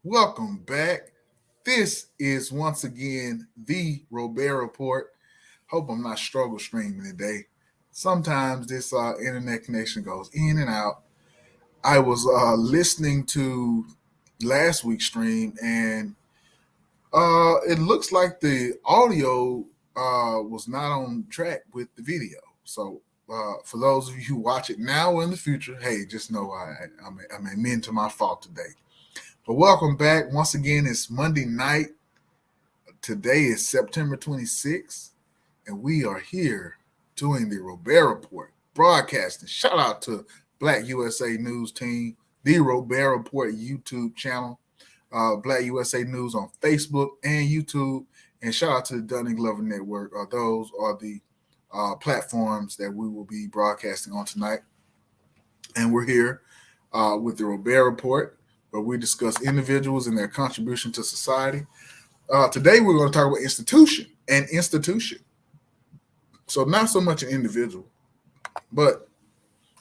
Welcome back. This is once again the Robaer Report. Hope I'm not struggle streaming today. Sometimes this internet connection goes in and out. I was listening to last week's stream, and it looks like the audio was not on track with the video. So for those of you who watch it now or in the future, hey, just know I'm admitting to my fault today. But welcome back. Once again, it's Monday night. Today is September 26th, and we are here doing the Robaer Report, broadcasting. Shout out to Black USA News Team, the Robaer Report YouTube channel, Black USA News on Facebook and YouTube, and shout out to the Dunning Glover Network. Those are the platforms that we will be broadcasting on tonight. And we're here with the Robaer Report, where we discuss individuals and their contribution to society. Today, we're going to talk about institution. So, not so much an individual, but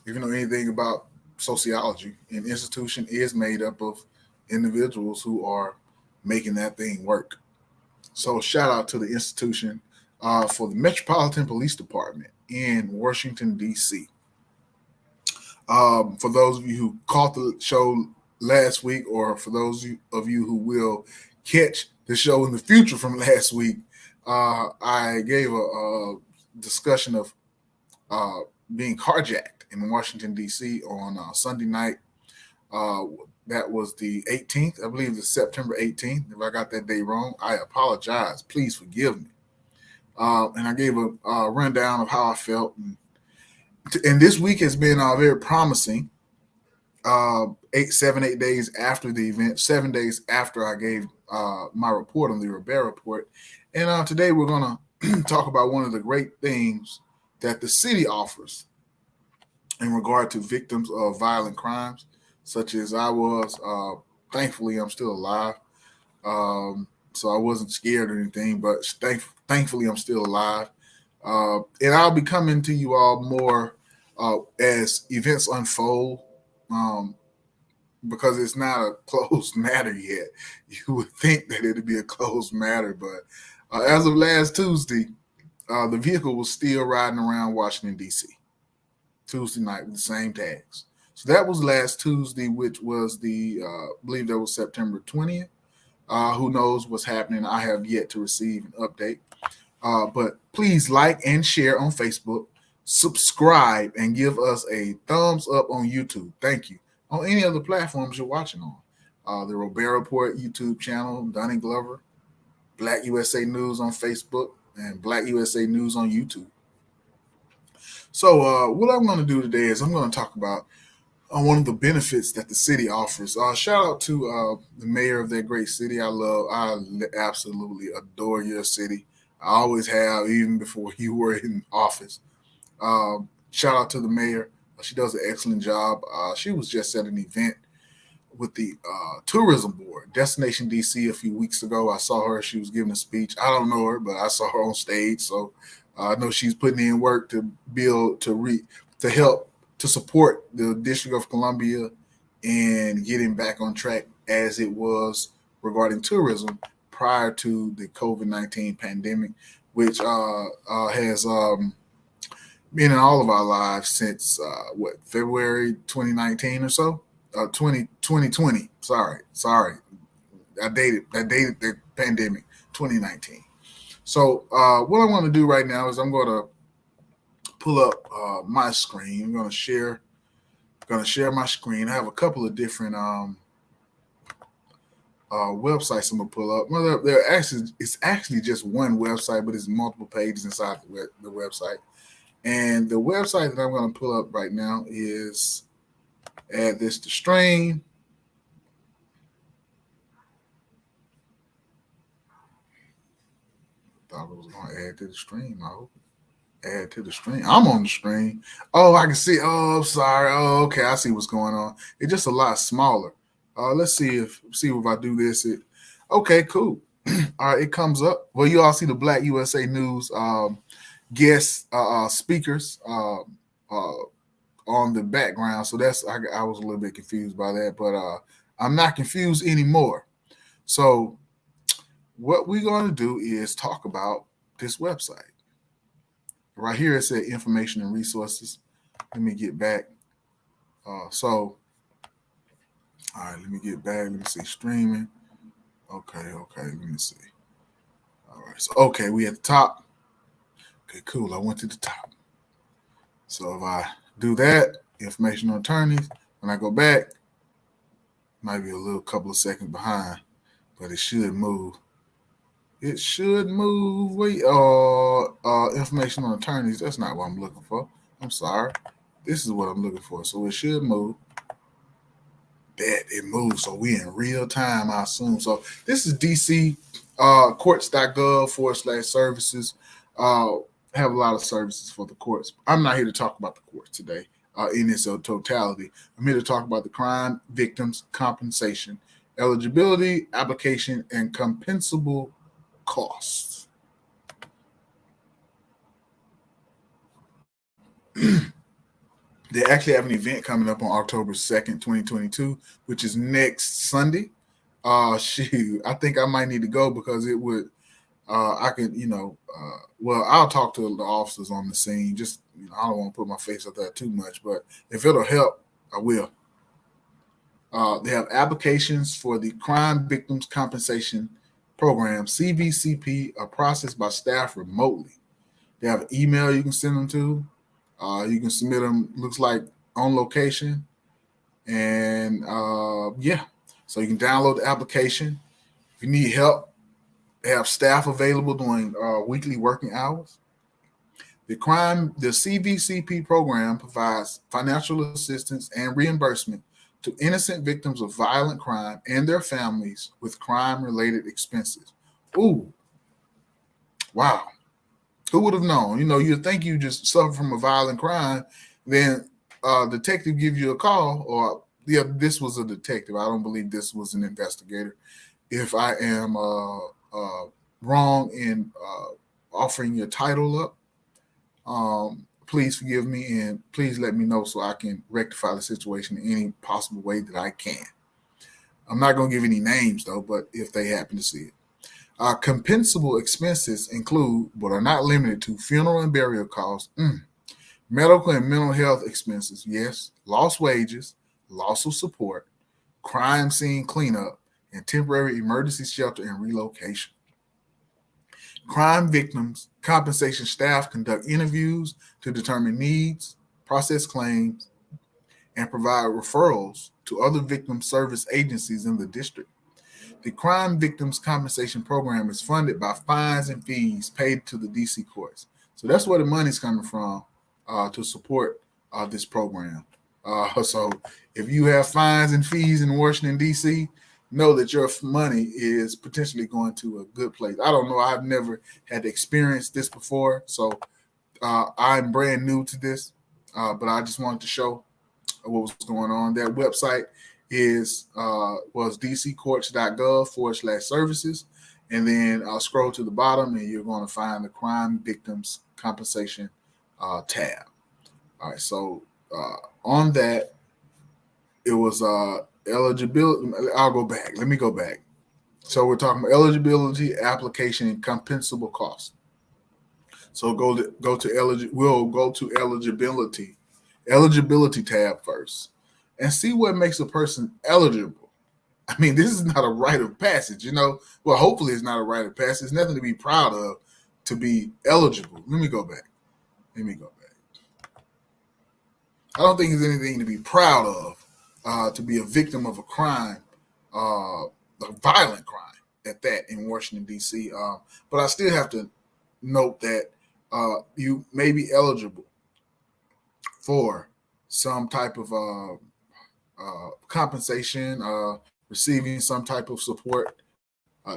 if you know anything about sociology, an institution is made up of individuals who are making that thing work. So, shout out to the institution for the Metropolitan Police Department in Washington, D.C. For those of you who caught the show last week, or for those of you who will catch the show in the future from last week, I gave a discussion of being carjacked in Washington, D.C. on Sunday night. That was the 18th, I believe it's September 18th. If I got that day wrong, I apologize. Please forgive me. And I gave a rundown of how I felt. And this week has been very promising. 8 days after the event, 7 days after I gave my report on the Robaer Report. And today we're going to talk about one of the great things that the city offers in regard to victims of violent crimes, such as I was. Thankfully, I'm still alive. So I wasn't scared or anything, but thankfully, I'm still alive. And I'll be coming to you all more as events unfold. Because it's not a closed matter yet. You would think that it'd be a closed matter, but as of last Tuesday, the vehicle was still riding around Washington, D.C. Tuesday night with the same tags. So that was last Tuesday, which was I believe that was September 20th. Who knows what's happening? I have yet to receive an update. But please like and share on Facebook, subscribe, and give us a thumbs up on YouTube. Thank you. On any other platforms you're watching on. The Robaer Report YouTube channel, Dunning Glover, Black USA News on Facebook, and Black USA News on YouTube. So what I'm going to do today is I'm going to talk about one of the benefits that the city offers. Shout out to the mayor of that great city. I absolutely adore your city. I always have, even before you were in office. Shout out to the mayor. She does an excellent job. She was just at an event with the tourism board, Destination DC, a few weeks ago. I saw her. She was giving a speech. I don't know her, but I saw her on stage. So I know she's putting in work to build, to help, to support the District of Columbia and getting back on track as it was regarding tourism prior to the COVID-19 pandemic, which has been in all of our lives since February 2019 or so, 2020. Sorry, I dated the pandemic, 2019. So what I want to do right now is I'm going to pull up my screen. I'm going to share my screen. I have a couple of different websites I'm gonna pull up. Well, it's actually just one website, but it's multiple pages inside the website. And the website that I'm going to pull up right now is add this to stream. Thought it was going to add to the stream. I hope add to the stream. I'm on the stream. Oh, I can see. Oh, I'm sorry. Oh, okay. I see what's going on. It's just a lot smaller. Let's see if I do this. Okay, cool. All right, it comes up. Well, you all see the Black USA News guest speakers on the background. So I was a little bit confused by that, but I'm not confused anymore. So what we're going to do is talk about this website. Right here it said information and resources. Let me get back. All right, let me get back. Let me see streaming. Okay, let me see. All right, so okay, we at the top. Okay, cool. I went to the top. So if I do that, information on attorneys, when I go back, might be a little couple of seconds behind, but it should move. It should move. Wait, information on attorneys. That's not what I'm looking for. I'm sorry. This is what I'm looking for. So it should move. That it moves. So we in real time, I assume. So this is DC courts.gov/services. Have a lot of services for the courts. I'm not here to talk about the courts today in its totality. I'm here to talk about the crime victims compensation, eligibility, application, and compensable costs. They actually have an event coming up on October 2nd, 2022, which is next Sunday. Shoot, I think I might need to go because it would I can, well, I'll talk to the officers on the scene. Just, I don't want to put my face up there too much, but if it'll help, I will. They have applications for the Crime Victims Compensation Program, CVCP, are processed by staff remotely. They have an email you can send them to. You can submit them, looks like on location. And yeah, so you can download the application. If you need help, they have staff available during weekly working hours. The CVCP program provides financial assistance and reimbursement to innocent victims of violent crime and their families with crime-related expenses. Ooh, wow. Who would have known? You'd think you just suffer from a violent crime, then detective gives you a call, or yeah, this was a detective. I don't believe this was an investigator. If I am wrong in offering your title up, please forgive me and please let me know so I can rectify the situation in any possible way that I can. I'm not going to give any names though, but if they happen to see it. Compensable expenses include, but are not limited to, funeral and burial costs, medical and mental health expenses, yes, lost wages, loss of support, crime scene cleanup, and temporary emergency shelter and relocation. Crime victims compensation staff conduct interviews to determine needs, process claims, and provide referrals to other victim service agencies in the district. The Crime Victims Compensation Program is funded by fines and fees paid to the DC courts. So that's where the money's coming from to support this program. So if you have fines and fees in Washington, D.C., know that your money is potentially going to a good place. I don't know. I've never had to experience this before. So I'm brand new to this, but I just wanted to show what was going on. That website was dccourts.gov/services. And then I'll scroll to the bottom and you're going to find the Crime Victims Compensation tab. All right. So on that, it was eligibility. I'll go back. Let me go back. So we're talking about eligibility, application, and compensable costs. So we'll go to eligibility tab first, and see what makes a person eligible. I mean, this is not a rite of passage, Well, hopefully it's not a rite of passage. It's nothing to be proud of to be eligible. Let me go back. I don't think there's anything to be proud of to be a victim of a crime, a violent crime at that in Washington, D.C. But I still have to note that you may be eligible for some type of compensation, receiving some type of support,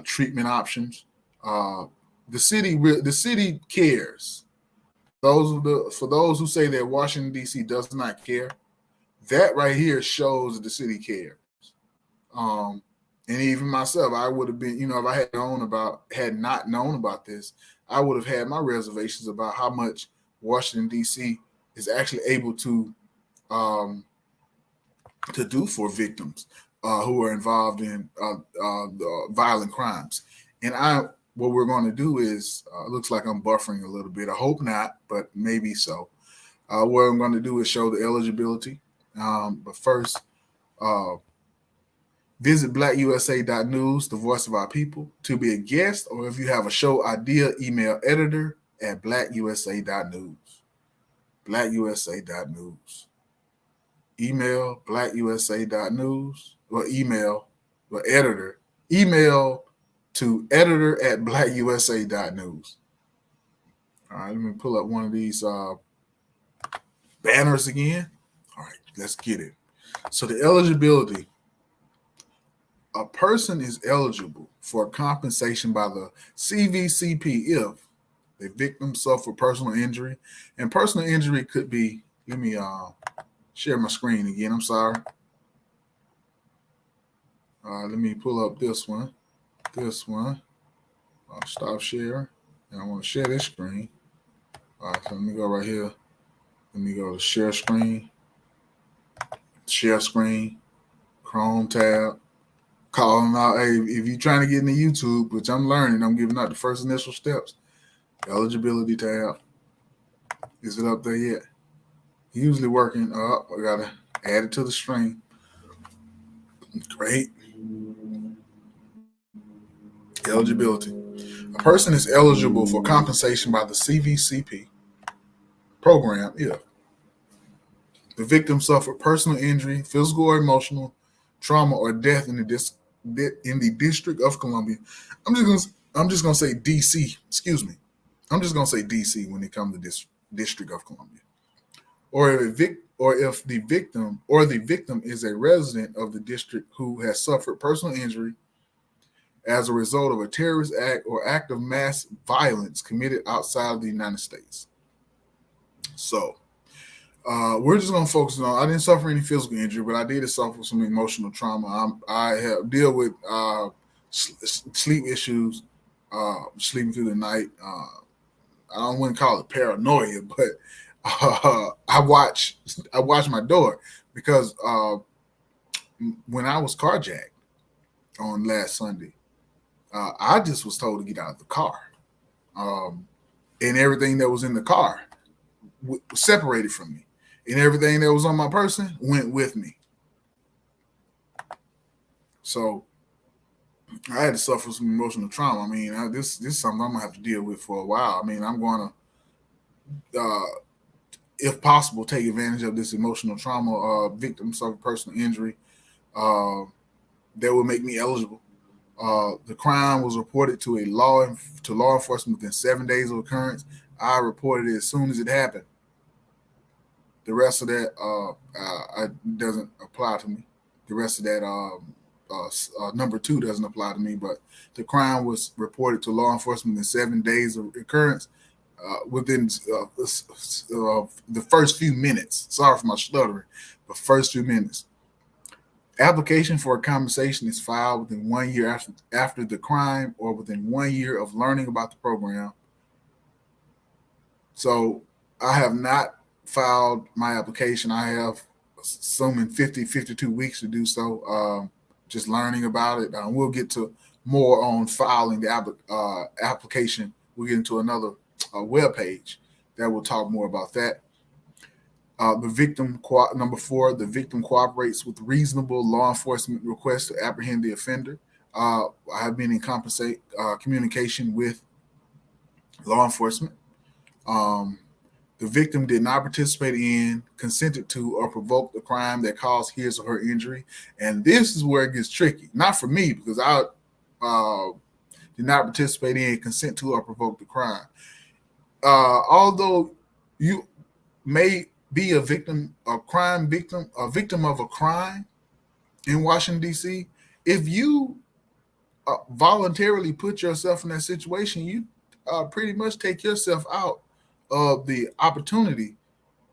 treatment options. The city cares. For those who say that Washington, D.C. does not care, that right here shows that the city cares. And even myself, I would have been, if I had not known about this, I would have had my reservations about how much Washington, D.C. is actually able to do for victims. who are involved in violent crimes. And what we're going to do is, looks like I'm buffering a little bit. I hope not, but maybe so. What I'm going to do is show the eligibility. But first, uh, visit blackusa.news, the voice of our people, to be a guest, or if you have a show idea, email editor@blackusa.news. Blackusa.news. Email blackusa.news, or editor. Email to editor@blackusa.news. All right, let me pull up one of these banners again. All right, let's get it. So the eligibility. A person is eligible for compensation by the CVCP if the victim suffered personal injury. And personal injury could be, let me share my screen again. I'm sorry. Let me pull up this one. I'll stop sharing. And I want to share this screen. All right, so let me go right here. Let me go to share screen, Chrome tab. Calling out, hey, if you're trying to get into YouTube, which I'm learning, I'm giving out the first initial steps. Eligibility tab. Is it up there yet? Usually working up. I gotta add it to the stream. Great. Eligibility. A person is eligible for compensation by the CVCP program if the victim suffered personal injury, physical or emotional trauma, or death in the District of Columbia. I'm just gonna say DC. Excuse me. I'm just gonna say DC when it comes to this District of Columbia. Or if the victim is a resident of the district who has suffered personal injury as a result of a terrorist act or act of mass violence committed outside of the United States. So we're just going to focus on, I didn't suffer any physical injury, but I did suffer some emotional trauma. I have deal with sleep issues, sleeping through the night. I wouldn't call it paranoia, but I watch my door because when I was carjacked on last Sunday, I just was told to get out of the car, and everything that was in the car was separated from me, and everything that was on my person went with me. So I had to suffer some emotional trauma. I mean, this is something I'm gonna have to deal with for a while. I mean, I'm going to, if possible, take advantage of this emotional trauma. Victim suffered personal injury that will make me eligible. The crime was reported to law enforcement within 7 days of occurrence. I reported it as soon as it happened. The rest of that doesn't apply to me. The rest of that number 2 doesn't apply to me. But the crime was reported to law enforcement within 7 days of occurrence. Within the first few minutes. Sorry for my stuttering, but first few minutes. Application for a compensation is filed within 1 year after the crime or within 1 year of learning about the program. So I have not filed my application. I have assuming 52 weeks to do so. Just learning about it. We'll get to more on filing the application. We'll get into another web page that will talk more about that. Number 4, the victim cooperates with reasonable law enforcement requests to apprehend the offender. I have been in communication with law enforcement. The victim did not participate in, consented to, or provoked the crime that caused his or her injury. And this is where it gets tricky. Not for me, because I did not participate in, consent to, or provoke the crime. Although you may be a victim of a crime in Washington, D.C., if you voluntarily put yourself in that situation, you pretty much take yourself out of the opportunity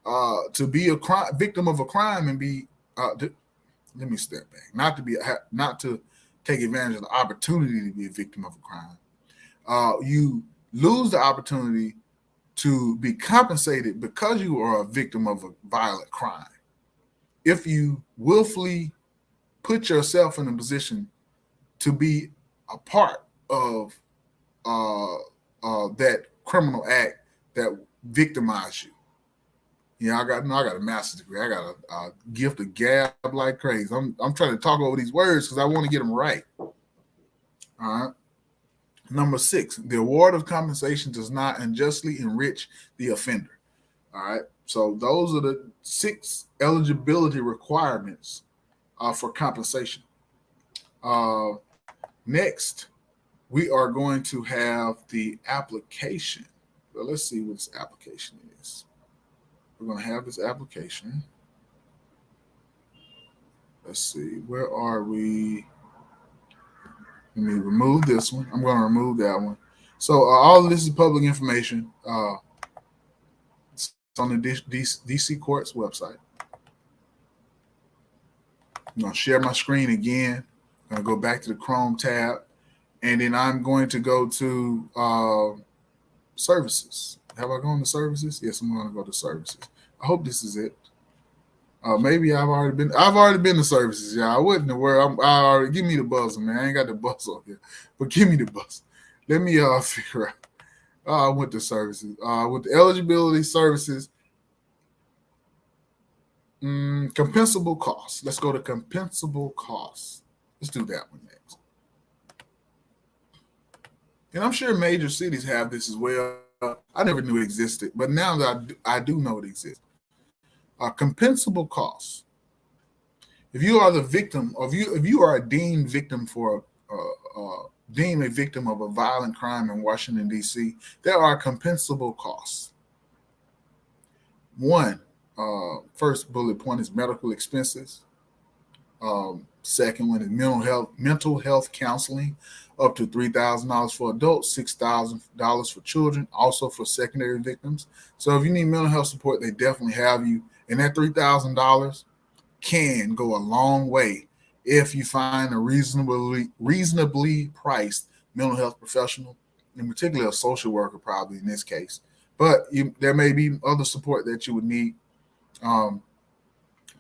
to be a victim of a crime and be. Let me step back. Not to take advantage of the opportunity to be a victim of a crime. You lose the opportunity to be compensated because you are a victim of a violent crime. If you willfully put yourself in a position to be a part of that criminal act that victimized you. Yeah, I got a master's degree. I got a gift of gab like crazy. I'm trying to talk over these words because I want to get them right. All right. Number 6, the award of compensation does not unjustly enrich the offender. All right. So those are the 6 eligibility requirements for compensation. Next, we are going to have the application. Well, let's see what this application is. We're going to have this application. Let's see. Where are we? Let me remove this one. I'm going to remove that one. So all of this is public information. It's on the DC Court's website. I'm going to share my screen again. I'm going to go back to the Chrome tab. And then I'm going to go to services. Have I gone to services? Yes, I'm going to go to services. I hope this is it. Maybe I've already been to services. Yeah, I wouldn't have worried. Give me the buzzer, man. I ain't got the buzzer here, but give me the buzzer. Let me figure out. I went to services. With the eligibility services, compensable costs. Let's go to compensable costs. Let's do that one next. And I'm sure major cities have this as well. I never knew it existed, but now that I do know it exists. Compensable costs. If you are the victim, if you are a deemed victim deemed a victim of a violent crime in Washington, D.C., there are compensable costs. One, first bullet point is medical expenses. Second one is mental health counseling, up to $3,000 for adults, $6,000 for children, also for secondary victims. So if you need mental health support, they definitely have you. And that $3,000 can go a long way if you find a reasonably priced mental health professional, in particular a social worker, probably in this case. But there may be other support that you would need.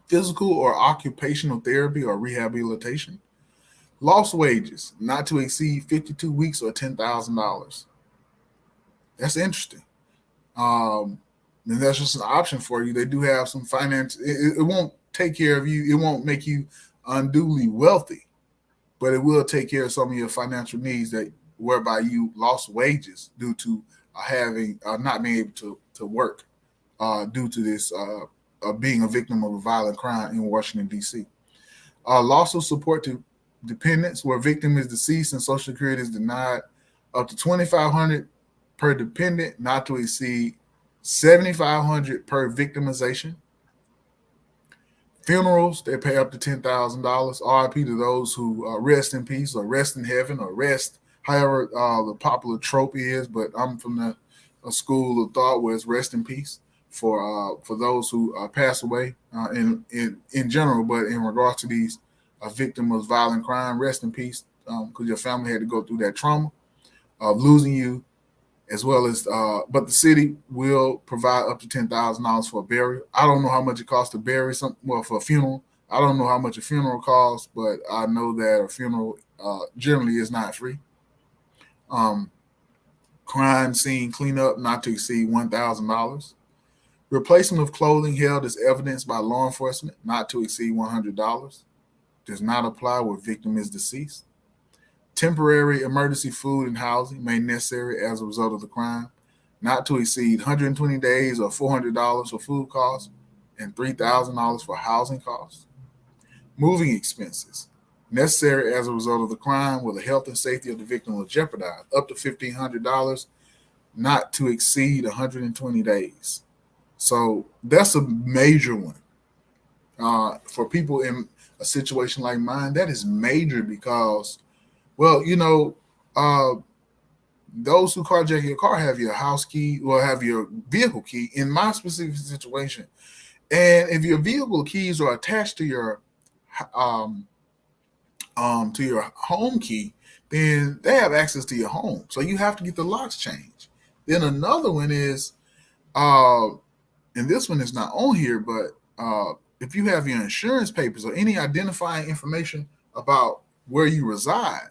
Physical or occupational therapy or rehabilitation. Lost wages, not to exceed 52 weeks or $10,000. That's interesting. And that's just an option for you. They do have some finance. It won't take care of you. It won't make you unduly wealthy, but it will take care of some of your financial needs whereby you lost wages due to having not being able to work due to this being a victim of a violent crime in Washington, D.C. Loss of support to dependents where victim is deceased and Social Security is denied, up to $2,500 per dependent, not to exceed $7,500 per victimization. Funerals, they pay up to $10,000. RIP to those who rest in peace or rest in heaven or rest, however the popular trope is. But I'm from a school of thought where it's rest in peace for those who pass away in general. But in regards to these victims of violent crime, rest in peace, because your family had to go through that trauma of losing you, as well as, but the city will provide up to $10,000 for a burial. I don't know how much it costs to bury for a funeral. I don't know how much a funeral costs, but I know that a funeral generally is not free. Crime scene cleanup, not to exceed $1,000. Replacement of clothing held as evidence by law enforcement, not to exceed $100. Does not apply where victim is deceased. Temporary emergency food and housing made necessary as a result of the crime, not to exceed 120 days or $400 for food costs and $3,000 for housing costs. Moving expenses necessary as a result of the crime where the health and safety of the victim was jeopardized, up to $1,500, not to exceed 120 days. So that's a major one. For people in a situation like mine, that is major because, well, those who carjack your car have your house key or have your vehicle key in my specific situation. And if your vehicle keys are attached to your home key, then they have access to your home. So you have to get the locks changed. Then another one is, and this one is not on here, but if you have your insurance papers or any identifying information about where you reside,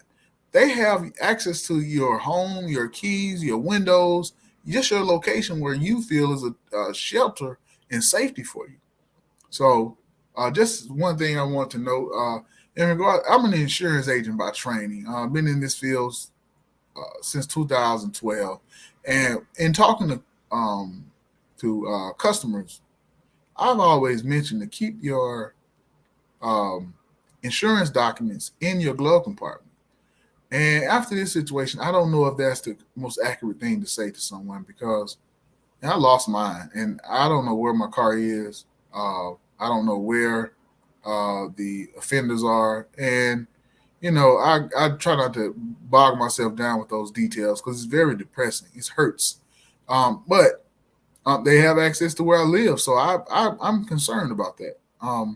they have access to your home, your keys, your windows, just your location where you feel is a shelter and safety for you. So, just one thing I want to note in regard, I'm an insurance agent by training. I've been in this field since 2012, and in talking to customers, I've always mentioned to keep your um, insurance documents in your glove compartment. And after this situation, I don't know if that's the most accurate thing to say to someone because I lost mine, and I don't know where my car is. I don't know where the offenders are, and I try not to bog myself down with those details because it's very depressing. It hurts, but they have access to where I live, so I'm concerned about that. I'll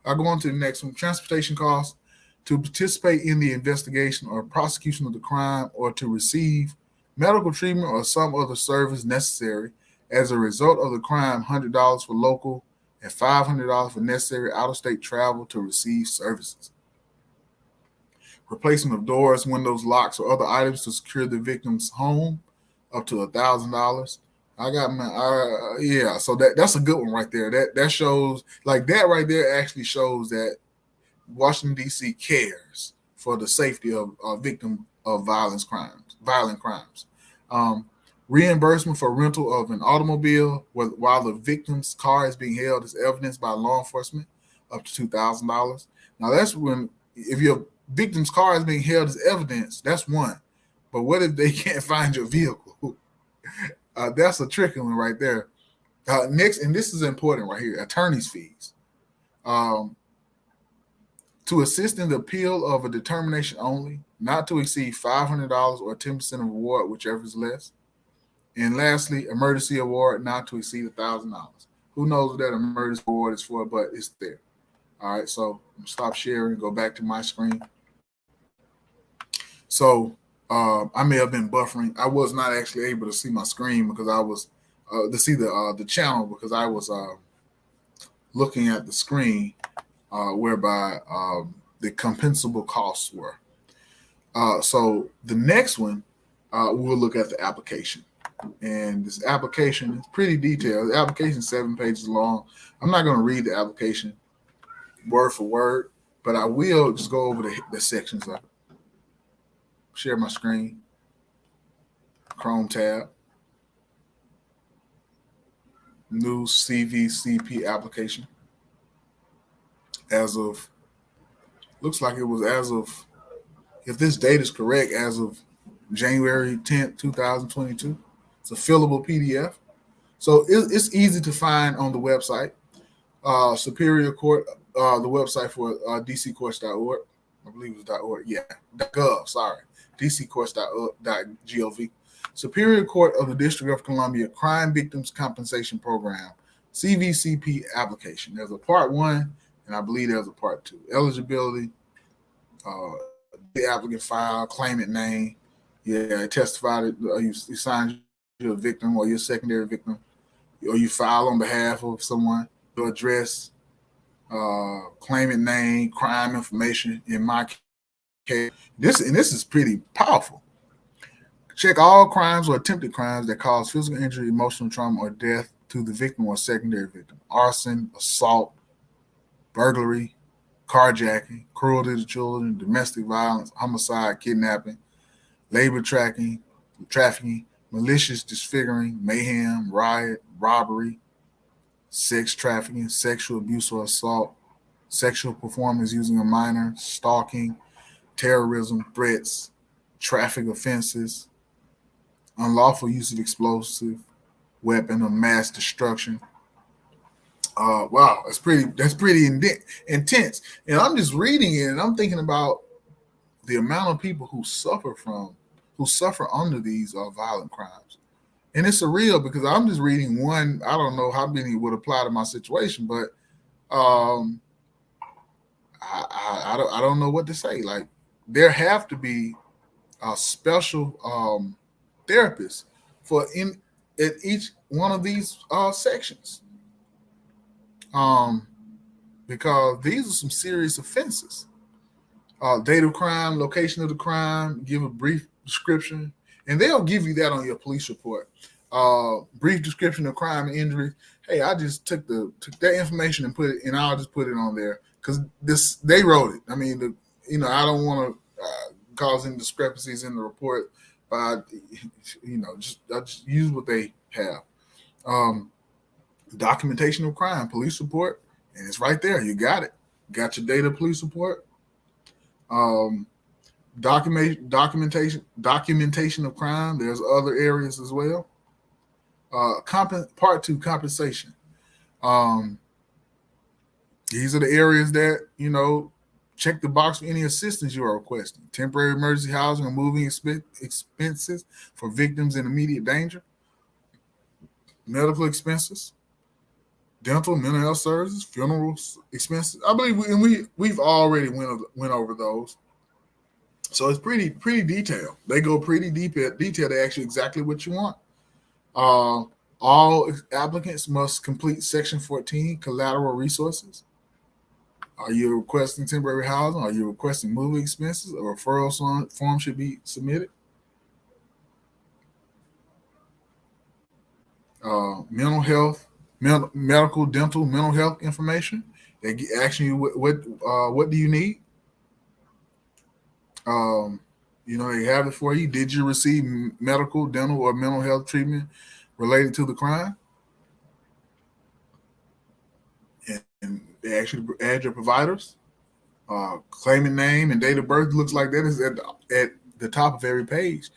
go on to the next one: transportation costs to participate in the investigation or prosecution of the crime, or to receive medical treatment or some other service necessary as a result of the crime. $100 for local and $500 for necessary out-of-state travel to receive services. Replacement of doors, windows, locks, or other items to secure the victim's home, up to $1,000. I got my yeah, so that's a good one right there. That shows, like, that right there actually shows that Washington D.C. cares for the safety of a victim of violent crimes. Um, Reimbursement for rental of an automobile while the victim's car is being held as evidence by law enforcement, up to $2,000. Now that's when, if your victim's car is being held as evidence, that's one. But what if they can't find your vehicle? That's a tricky one right there. Next, and this is important right here: attorney's fees. Um, to assist in the appeal of a determination only, not to exceed $500 or 10% of award, whichever is less. And lastly, emergency award, not to exceed $1,000. Who knows what that emergency award is for, but it's there. All right, so stop sharing, go back to my screen. So I may have been buffering. I was not actually able to see my screen because I was to see the channel because I was looking at the screen whereby the compensable costs were. So the next one, we'll look at the application. And this application is pretty detailed. The application is 7 pages long. I'm not going to read the application word for word, but I will just go over the sections of it. Share my screen, Chrome tab, new CVCP application. As of, looks like it was as of, if this date is correct, as of January 10th, 2022. It's a fillable PDF. So it's easy to find on the website. Superior Court, the website for dccourts.org. I believe it was .org. Yeah, .gov, sorry. dccourts.gov. Superior Court of the District of Columbia Crime Victims Compensation Program, CVCP application. There's a part 1, and I believe there's a part 2. Eligibility, the applicant file, claimant name. Yeah, testified you signed you're a victim or you're a secondary victim, or you file on behalf of someone. Your address, claimant name, crime information. In my case, this is pretty powerful. Check all crimes or attempted crimes that cause physical injury, emotional trauma, or death to the victim or secondary victim: arson, assault, burglary, carjacking, cruelty to children, domestic violence, homicide, kidnapping, labor trafficking, malicious disfiguring, mayhem, riot, robbery, sex trafficking, sexual abuse or assault, sexual performance using a minor, stalking, terrorism, threats, traffic offenses, unlawful use of explosive weapon of mass destruction. Wow, that's pretty intense. And I'm just reading it, and I'm thinking about the amount of people who suffer under these violent crimes. And it's surreal because I'm just reading one. I don't know how many would apply to my situation, but um, I don't know what to say. Like, there have to be a special therapists for in at each one of these sections. Um, because these are some serious offenses. Date of crime, location of the crime, give a brief description, and they'll give you that on your police report. Brief description of crime and injury. Hey, I just took that information and put it, and I'll just put it on there because this they wrote it. I mean, I don't want to cause any discrepancies in the report, but I just use what they have. Um, Documentation of crime, police report, and it's right there. You got it. Got your data police report. Um, documentation of crime. There's other areas as well. Part two, compensation. Um, these are the areas that check the box for any assistance you are requesting. Temporary emergency housing or moving expenses for victims in immediate danger. Medical expenses, dental, mental health services, funeral expenses. I believe we've already went over those. So it's pretty detailed. They go pretty deep at detail. They ask you exactly what you want. Uh, all applicants must complete Section 14 collateral resources. Are you requesting temporary housing? Are you requesting moving expenses? A referral form should be submitted. Mental health, medical, dental, mental health information. They ask you what do you need. Um, they have it for you. Did you receive medical, dental, or mental health treatment related to the crime? And they actually add your providers. Claimant name and date of birth looks like that is at the top of every page.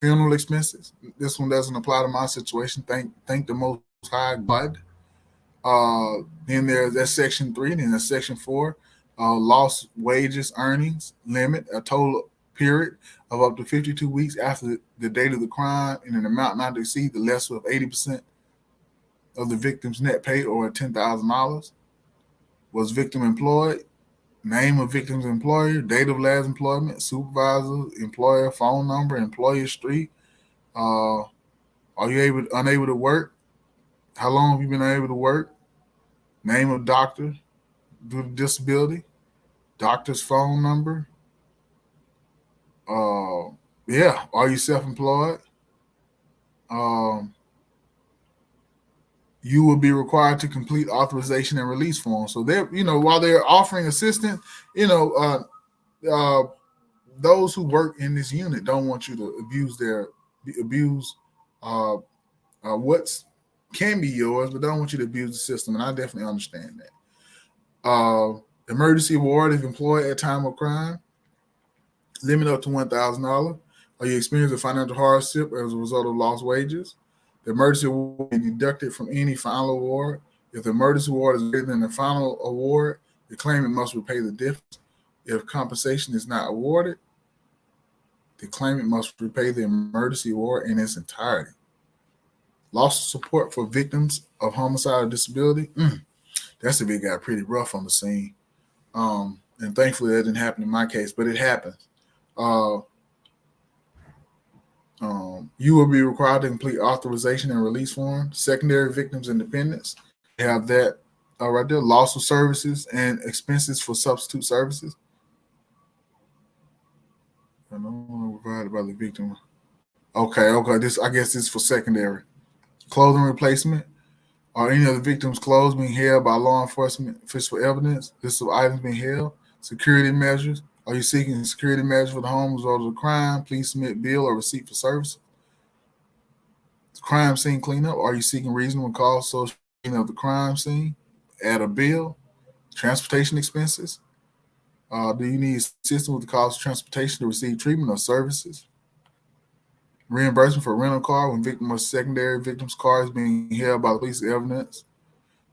Funeral expenses. This one doesn't apply to my situation. Thank the Most High God. Then that's section 3. Then there's section 4. Lost wages earnings limit, a total period of up to 52 weeks after the date of the crime, in an amount not to exceed the lesser of 80% of the victim's net pay, or $10,000. Was victim employed? Name of victim's employer, date of last employment, supervisor, employer, phone number, employer street. Are you unable to work? How long have you been unable to work? Name of doctor due to disability, doctor's phone number. Yeah, are you self-employed? Um, you will be required to complete authorization and release forms. So they're, while they're offering assistance, uh, those who work in this unit don't want you to abuse uh, what's can be yours, but don't want you to abuse the system. And I definitely understand that. Emergency award if employed at time of crime, limit up to $1,000. Are you experiencing financial hardship as a result of lost wages? The emergency award will be deducted from any final award. If the emergency award is greater than the final award, the claimant must repay the difference. If compensation is not awarded, the claimant must repay the emergency award in its entirety. Loss of support for victims of homicide or disability. That's if it got pretty rough on the scene. And thankfully that didn't happen in my case, but it happens. Uh, you will be required to complete authorization and release form. Secondary victims independence. You have that right there. Loss of services and expenses for substitute services. I know provided by the victim. Okay. I guess this is for secondary. Clothing replacement. Are any of the victim's clothes being held by law enforcement for evidence? List of items being held. Security measures. Are you seeking security measures for the home as a result of the crime? Please submit bill or receipt for service. Crime scene cleanup. Are you seeking reasonable cause social of the crime scene? Add a bill. Transportation expenses. Do you need assistance with the cost of transportation to receive treatment or services? Reimbursement for rental car when victim or secondary victim's car is being held by the police as evidence.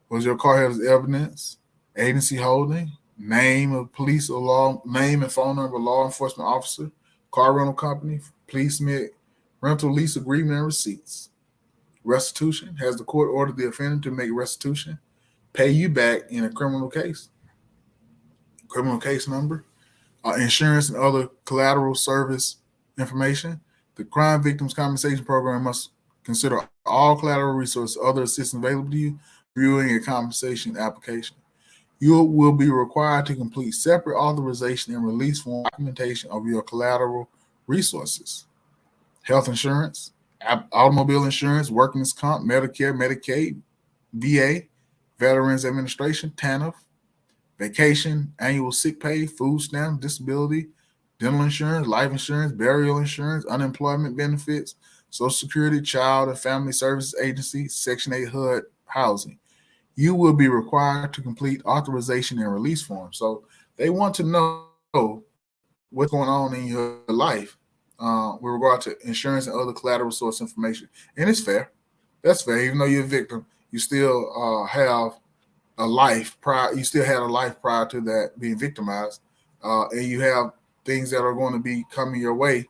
Was your car held as evidence? Agency holding. Name of police or law, name and phone number of law enforcement officer. Car rental company. Please submit rental lease agreement and receipts. Restitution. Has the court ordered the offender to make restitution? Pay you back in a criminal case. Criminal case number. Insurance and other collateral service information. The Crime Victims Compensation Program must consider all collateral resources, other assistance available to you, reviewing a compensation application. You will be required to complete separate authorization and release form documentation of your collateral resources: health insurance, automobile insurance, workman's comp, Medicare, Medicaid, VA, Veterans Administration, TANF, vacation, annual sick pay, food stamp, disability, dental insurance, life insurance, burial insurance, unemployment benefits, Social Security, Child and Family Services Agency, Section 8 HUD housing. You will be required to complete authorization and release forms. So they want to know what's going on in your life with regard to insurance and other collateral source information. And it's fair. That's fair. Even though you're a victim, you still have a life prior. You still had a life prior to that being victimized, and you have things that are going to be coming your way,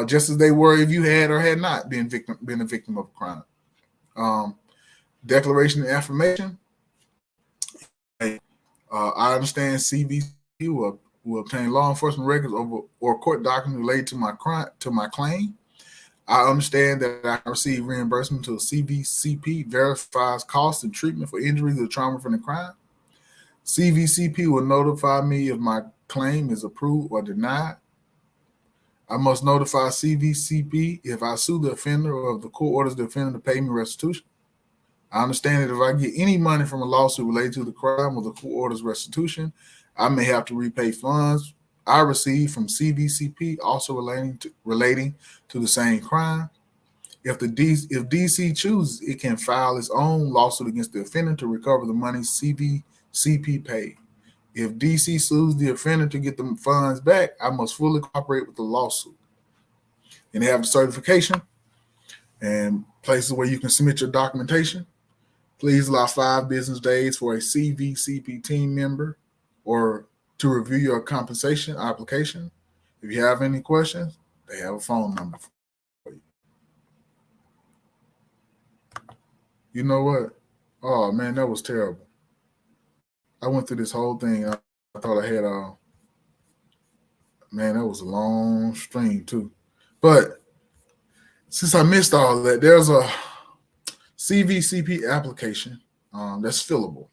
just as they were if you had or had not been a victim of a crime. Um, Declaration and affirmation. I understand CVCP will obtain law enforcement records over or court documents related to my claim. I understand that I can receive reimbursement until CVCP verifies costs and treatment for injuries or trauma from the crime. CVCP will notify me if my claim is approved or denied. I must notify CVCP if I sue the offender or if the court orders the offender to pay me restitution. I understand that if I get any money from a lawsuit related to the crime or the court orders restitution, I may have to repay funds I received from CVCP also relating to the same crime. If DC chooses, it can file its own lawsuit against the offender to recover the money CVCP paid. If DC sues the offender to get the funds back, I must fully cooperate with the lawsuit. And they have a certification and places where you can submit your documentation. Please allow 5 business days for a CVCP team member or to review your compensation application. If you have any questions, they have a phone number for you. You know what? Oh man, that was terrible. I went through this whole thing. I thought I had man, that was a long stream too. But since I missed all that, there's a CVCP application that's fillable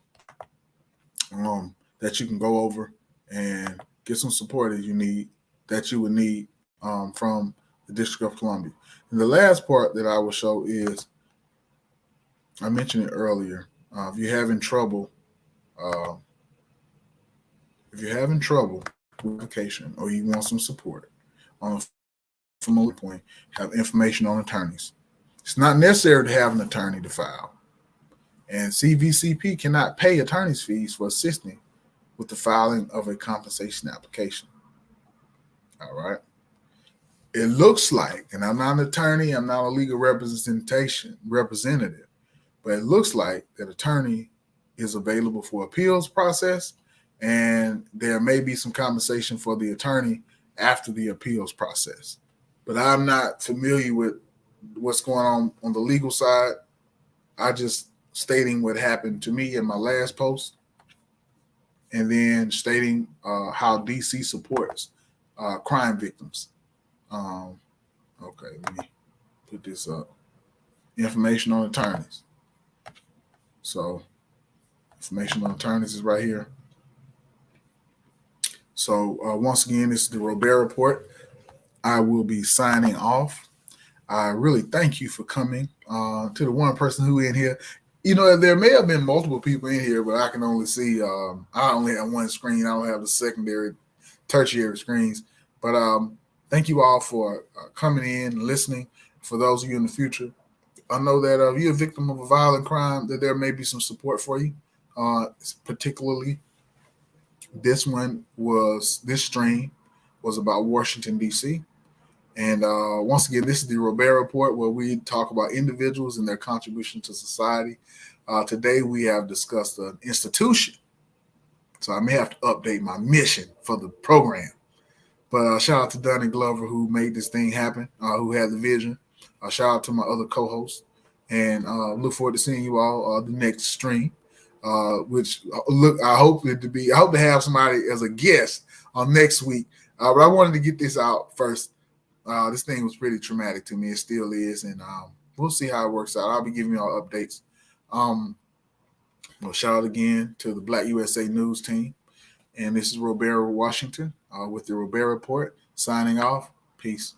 that you can go over and get some support that you would need from the District of Columbia. And the last part that I will show is I mentioned it earlier. If you're having trouble, uh, if you're having trouble with application or you want some support from a point, have information on attorneys. It's not necessary to have an attorney to file, and CVCP cannot pay attorney's fees for assisting with the filing of a compensation application. All right. It looks like, and I'm not an attorney, I'm not a legal representative, but it looks like that attorney is available for appeals process, and there may be some compensation for the attorney after the appeals process. But I'm not familiar with what's going on the legal side. I just stating what happened to me in my last post, and then stating how DC supports crime victims. Um, okay, let me put this up. Information on attorneys. So, information on attorneys is right here. So, once again, this is the Robaer Report. I will be signing off. I really thank you for coming to the one person who in here. You know, there may have been multiple people in here, but I can only see, I only have one screen. I don't have the secondary, tertiary screens. But thank you all for coming in and listening. For those of you in the future, I know that if you're a victim of a violent crime, that there may be some support for you. Particularly, this stream was about Washington, D.C. And once again, this is the Robaer Report, where we talk about individuals and their contribution to society. Today, we have discussed an institution. So I may have to update my mission for the program. But shout out to Donnie Glover, who made this thing happen, who had the vision. Shout out to my other co-hosts. And look forward to seeing you all the next stream. I hope to have somebody as a guest on next week. But I wanted to get this out first. This thing was pretty traumatic to me. It still is, and we'll see how it works out. I'll be giving y'all updates. Well, shout out again to the Black USA News team. And this is Robaer Washington with the Robaer Report signing off. Peace.